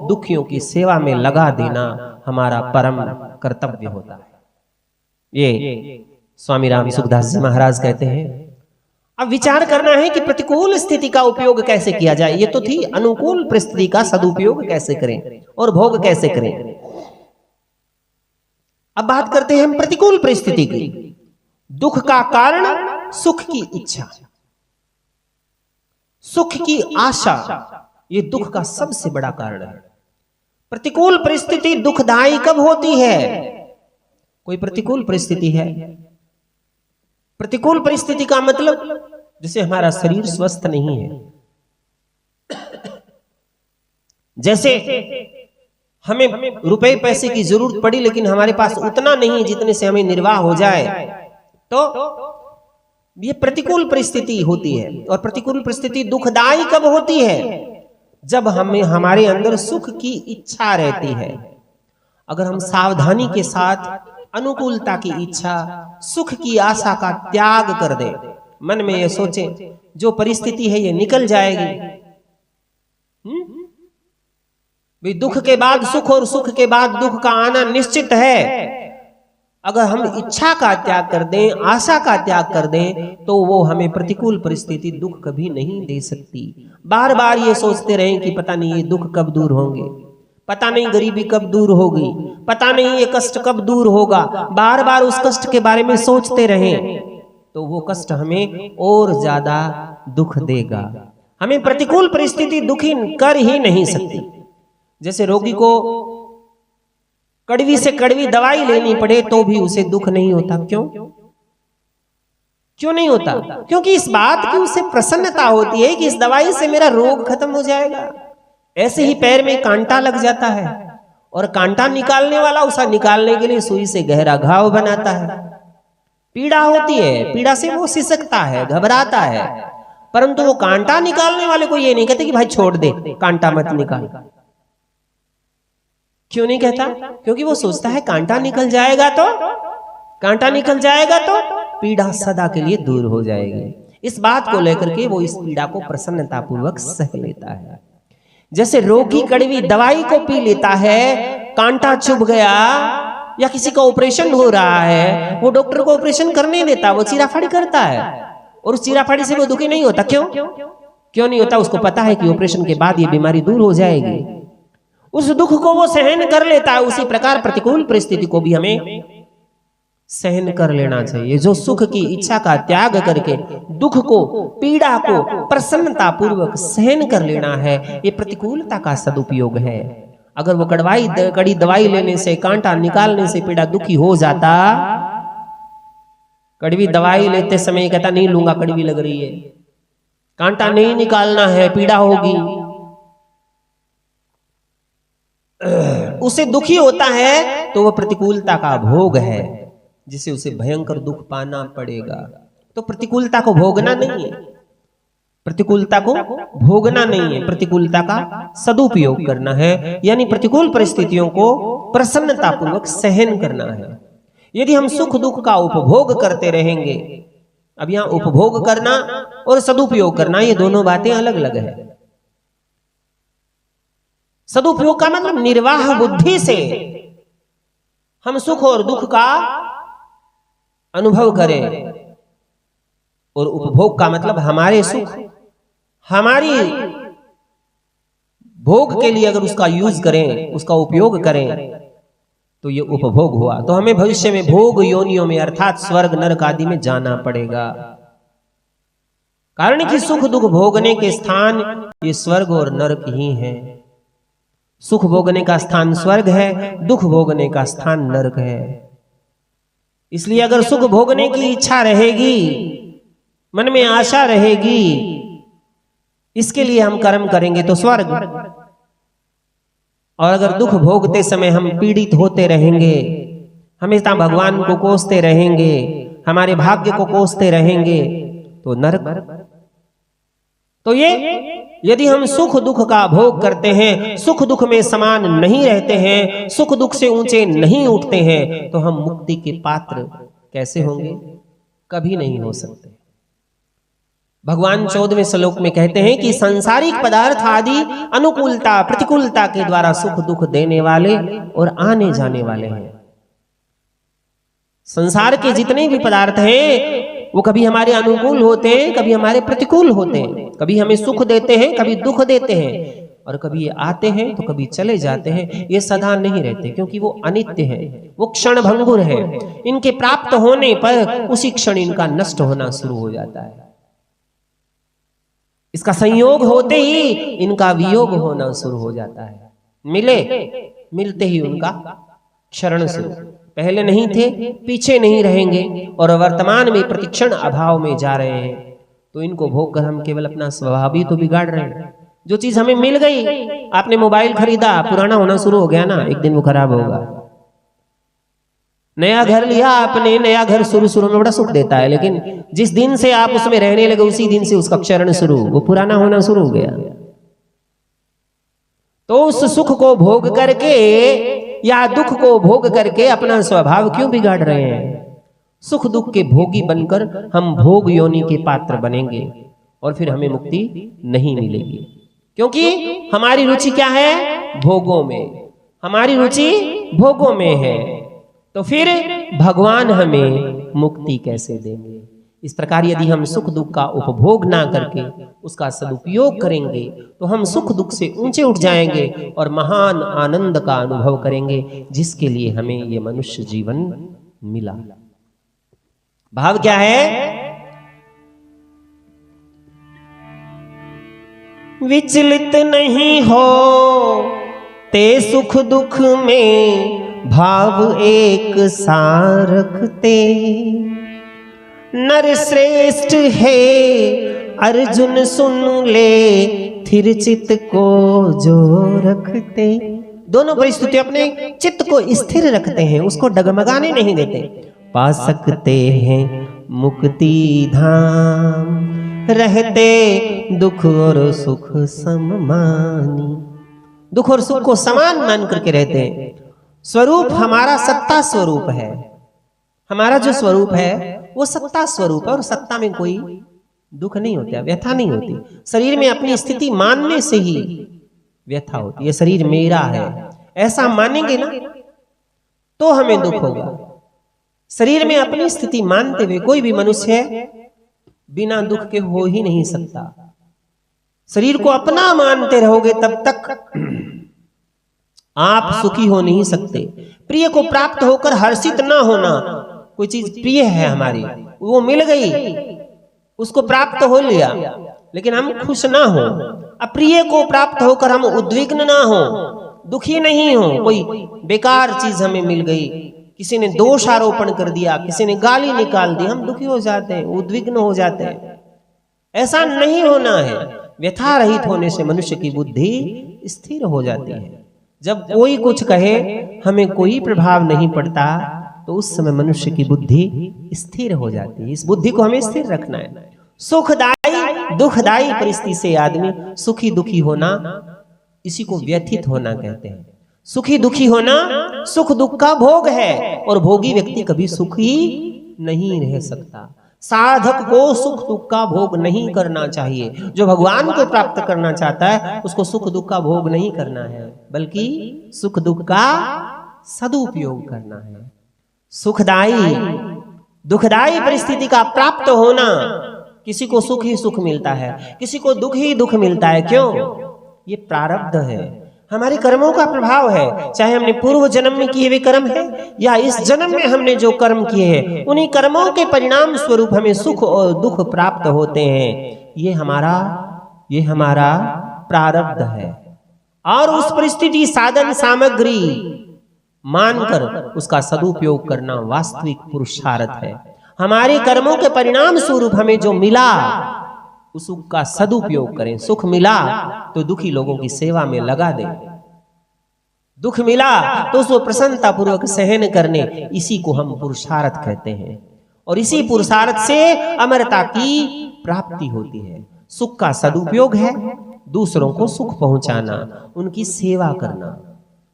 दुखियों की सेवा में लगा देना हमारा परम कर्तव्य होता है। ये स्वामी राम सुखदास जी महाराज कहते हैं। अब विचार करना है कि प्रतिकूल स्थिति का उपयोग कैसे किया जाए। ये तो थी अनुकूल परिस्थिति का सदुपयोग कैसे करें और भोग कैसे करें। अब बात करते हैं हम प्रतिकूल परिस्थिति की। दुख का कारण सुख की इच्छा, सुख की आशा, ये दुख का सबसे बड़ा कारण है। प्रतिकूल परिस्थिति दुखदाई कब होती है? कोई प्रतिकूल परिस्थिति है। प्रतिकूल परिस्थिति का मतलब जैसे हमारा शरीर स्वस्थ नहीं है, जैसे हमें रुपए पैसे की जरूरत पड़ी लेकिन हमारे पास उतना नहीं जितने से हमें निर्वाह हो जाए, तो ये प्रतिकूल परिस्थिति होती है। और प्रतिकूल परिस्थिति दुखदाई कब होती है? जब हमें हमारे अंदर सुख की इच्छा रहती है। अगर हम सावधानी के साथ अनुकूलता की इच्छा, सुख की आशा का त्याग कर दें, मन में ये सोचें जो परिस्थिति है ये निकल जाएगी। भी दुख के बाद सुख और सुख के बाद दुख का आना निश्चित है। अगर हम इच्छा का त्याग कर दें, आशा का त्याग कर दें, तो वो हमें प्रतिकूल परिस्थिति दुख कभी नहीं दे सकती। बार बार ये सोचते रहें कि पता नहीं ये दुख कब दूर होंगे, पता नहीं गरीबी कब दूर होगी, पता नहीं ये कष्ट कब दूर होगा, बार बार उस कष्ट के बारे में सोचते रहें, तो वो कष्ट हमें और ज्यादा दुख देगा। हमें प्रतिकूल परिस्थिति दुखी कर ही नहीं सकती। जैसे रोगी को कड़वी से कड़वी दवाई लेनी पड़े तो भी उसे दुख नहीं होता। क्यों? क्यों नहीं होता? क्योंकि इस बात की उसे प्रसन्नता होती है कि इस दवाई से मेरा रोग खत्म हो जाएगा। ऐसे ही पैर में कांटा लग जाता है और कांटा निकालने वाला उसे निकालने के लिए सुई से गहरा घाव बनाता है। पीड़ा होती है, पीड़ा से वो सिसकता है, घबराता है, परंतु वो कांटा निकालने वाले को ये नहीं कहते कि भाई छोड़ दे, कांटा मत निकाल। क्यों नहीं कहता? क्योंकि वो सोचता है कांटा निकल जाएगा तो, कांटा निकल जाएगा तो पीड़ा सदा के लिए दूर हो जाएगी। इस बात को लेकर के वो इस पीड़ा को प्रसन्नता पूर्वक सह लेता है। जैसे रोगी कड़वी दवाई को पी लेता है, कांटा चुभ गया या किसी का ऑपरेशन हो रहा है, वो डॉक्टर को ऑपरेशन करने देता, वो चीराफाड़ी करता है और उस चीराफाड़ी से वो दुखी नहीं होता। क्यों? क्यों नहीं होता? उसको पता है कि ऑपरेशन के बाद ये बीमारी दूर हो जाएगी। उस दुख को वो सहन कर लेता है। उसी प्रकार प्रतिकूल परिस्थिति को भी हमें सहन कर लेना चाहिए। जो सुख की इच्छा का त्याग करके दुख को, पीड़ा को प्रसन्नता पूर्वक सहन कर लेना है, ये प्रतिकूलता का सदुपयोग है। अगर वो कड़ी दवाई लेने से, कांटा निकालने से पीड़ा दुखी हो जाता, कड़वी दवाई लेते समय कहता नहीं लूंगा, कड़वी लग रही है, कांटा नहीं निकालना है, पीड़ा होगी, उसे दुखी होता है, तो वह प्रतिकूलता का भोग है जिसे उसे भयंकर दुख पाना पड़ेगा। तो प्रतिकूलता को भोगना नहीं है, प्रतिकूलता को भोगना नहीं है, प्रतिकूलता का सदुपयोग करना है। यानी प्रतिकूल परिस्थितियों को प्रसन्नता पूर्वक सहन करना है। यदि हम सुख दुख का उपभोग करते रहेंगे, अब यहां उपभोग करना और सदुपयोग करना ये दोनों बातें अलग अलग है। सदुपयोग का मतलब निर्वाह बुद्धि से हम सुख और दुख का अनुभव करें, और उपभोग का मतलब हमारे सुख, हमारी भोग के लिए अगर उसका यूज करें, उसका उपयोग करें, तो ये उपभोग हुआ। तो हमें भविष्य में भोग योनियों में अर्थात स्वर्ग नरक आदि में जाना पड़ेगा। कारण कि सुख दुख भोगने के स्थान ये स्वर्ग और नरक ही हैं। सुख भोगने का स्थान स्वर्ग है, दुख भोगने का स्थान नरक है। इसलिए अगर सुख भोगने की इच्छा रहेगी, मन में आशा रहेगी, इसके लिए हम कर्म करेंगे तो स्वर्ग, और अगर दुख भोगते समय हम पीड़ित होते रहेंगे, हमेशा भगवान को कोसते रहेंगे, हमारे भाग्य को कोसते रहेंगे, तो नरक। तो ये यदि हम सुख दुख का भोग करते हैं, सुख दुख में समान नहीं रहते हैं, सुख दुख से ऊंचे नहीं उठते हैं, तो हम मुक्ति के पात्र कैसे होंगे? कभी नहीं हो सकते। भगवान 14वें श्लोक में कहते हैं कि सांसारिक पदार्थ आदि अनुकूलता प्रतिकूलता के द्वारा सुख दुख देने वाले और आने जाने वाले हैं। संसार के जितने भी पदार्थ हैं वो कभी हमारे अनुकूल होते हैं, कभी हमारे प्रतिकूल होते हैं, कभी हमें सुख देते हैं, कभी दुख देते हैं, और कभी ये आते हैं तो कभी चले जाते हैं। ये सदा नहीं रहते क्योंकि वो अनित्य है, वो क्षण भंगुर है। इनके प्राप्त होने पर उसी क्षण इनका नष्ट होना शुरू हो जाता है। इसका संयोग होते ही इनका वियोग होना शुरू हो जाता है। मिलते ही उनका क्षरण शुरू। पहले नहीं थे, पीछे नहीं रहेंगे, और वर्तमान में प्रतिक्षण अभाव में जा रहे हैं। तो इनको भोग कर हम केवल अपना स्वभाव ही तो बिगाड़ रहे हैं। जो चीज हमें मिल गई, आपने मोबाइल खरीदा, पुराना होना शुरू हो गया ना, एक दिन वो खराब होगा। नया घर लिया आपने, नया घर शुरू में बड़ा सुख देता है, लेकिन जिस दिन से आप उसमें रहने लगे उसी दिन से उसका क्षरण शुरू, वो पुराना होना शुरू हो गया। तो उस सुख को भोग करके या दुख को भोग करके अपना स्वभाव क्यों बिगाड़ रहे हैं? सुख दुख के भोगी बनकर हम भोग योनि के पात्र बनेंगे और फिर हमें मुक्ति नहीं मिलेगी, क्योंकि हमारी रुचि क्या है? भोगों में। हमारी रुचि भोगों में है, तो फिर भगवान हमें मुक्ति कैसे देंगे? इस प्रकार यदि हम सुख दुख का उपभोग ना करके उसका सदुपयोग करेंगे तो हम सुख दुख से ऊंचे उठ जाएंगे और महान आनंद का अनुभव करेंगे, जिसके लिए हमें ये मनुष्य जीवन मिला। भाव क्या है? विचलित नहीं हो ते सुख दुख में, भाव एक सा रखते। नर श्रेष्ठ है अर्जुन सुन ले, थिर चित्त को जो रखते। दोनों परिस्थितियों अपने चित्त को स्थिर रखते हैं, उसको डगमगाने नहीं देते। पा सकते हैं मुक्ति धाम, रहते दुख और सुख सममानी। दुख और सुख को समान मान करके रहते हैं। स्वरूप हमारा सत्ता स्वरूप है। हमारा जो स्वरूप है वो सत्ता स्वरूप है, और सत्ता में कोई दुख नहीं होता, व्यथा नहीं होती। शरीर में अपनी स्थिति मानने से ही व्यथा होती है। शरीर मेरा है ऐसा मानेंगे ना तो हमें दुख होगा। शरीर में अपनी स्थिति मानते हुए कोई भी मनुष्य बिना दुख के हो ही नहीं सकता। शरीर को अपना मानते रहोगे तब तक आप सुखी हो नहीं सकते। प्रिय को प्राप्त होकर हर्षित ना होना, कोई चीज प्रिय है हमारी, वो मिल गई, उसको प्राप्त हो लिया, लेकिन हम खुश ना हो। अप्रिय को प्राप्त होकर हम उद्विग्न ना हो, दुखी नहीं हो। कोई बेकार चीज हमें मिल गई, किसी ने दोष आरोपण कर दिया, किसी ने गाली निकाल दी, हम दुखी हो जाते हैं, उद्विग्न हो जाते हैं। ऐसा नहीं होना है। व्यथा रहित होने से मनुष्य की बुद्धि स्थिर हो जाती है। जब कोई कुछ कहे हमें कोई प्रभाव नहीं पड़ता, तो उस समय मनुष्य की बुद्धि स्थिर हो जाती है। इस बुद्धि को हमें स्थिर रखना है। सुखदायी दुखदायी परिस्थिति से आदमी सुखी दुखी होना, इसी को व्यथित होना कहते हैं। सुखी दुखी होना सुख दुख का भोग है, और भोगी व्यक्ति कभी सुखी नहीं रह सकता। साधक को सुख दुख का भोग नहीं करना चाहिए। जो भगवान को प्राप्त करना चाहता है उसको सुख दुख का भोग नहीं करना है, बल्कि सुख दुख का सदुपयोग करना है। सुखदायी दुखदायी परिस्थिति का प्राप्त होना, किसी को सुख ही सुख मिलता है, किसी को दुख ही दुख मिलता है। क्यों? ये प्रारब्ध है, हमारे कर्मों का प्रभाव है। चाहे हमने पूर्व जन्म में किए हुए कर्म है या इस जन्म में हमने जो कर्म किए हैं, उन्हीं कर्मों के परिणाम स्वरूप हमें सुख और दुख प्राप्त होते हैं। ये हमारा प्रारब्ध है, और उस परिस्थिति साधन सामग्री मानकर उसका सदुपयोग करना वास्तविक पुरुषार्थ है। हमारे कर्मों के परिणाम स्वरूप हमें जो मिला उसका सदुपयोग करें। सुख मिला तो दुखी लोगों की सेवा में लगा दें, दुख मिला तो उसको प्रसन्नता पूर्वक सहन करने, इसी को हम पुरुषार्थ कहते हैं। और इसी पुरुषार्थ से अमरता की प्राप्ति होती है। सुख का सदुपयोग है दूसरों को सुख पहुंचाना, उनकी सेवा करना।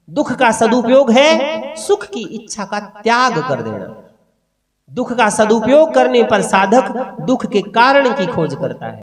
दुख का सदुपयोग है सुख की इच्छा का त्याग कर देना। दुख का सदुपयोग करने पर साधक दुख के कारण की खोज करता है।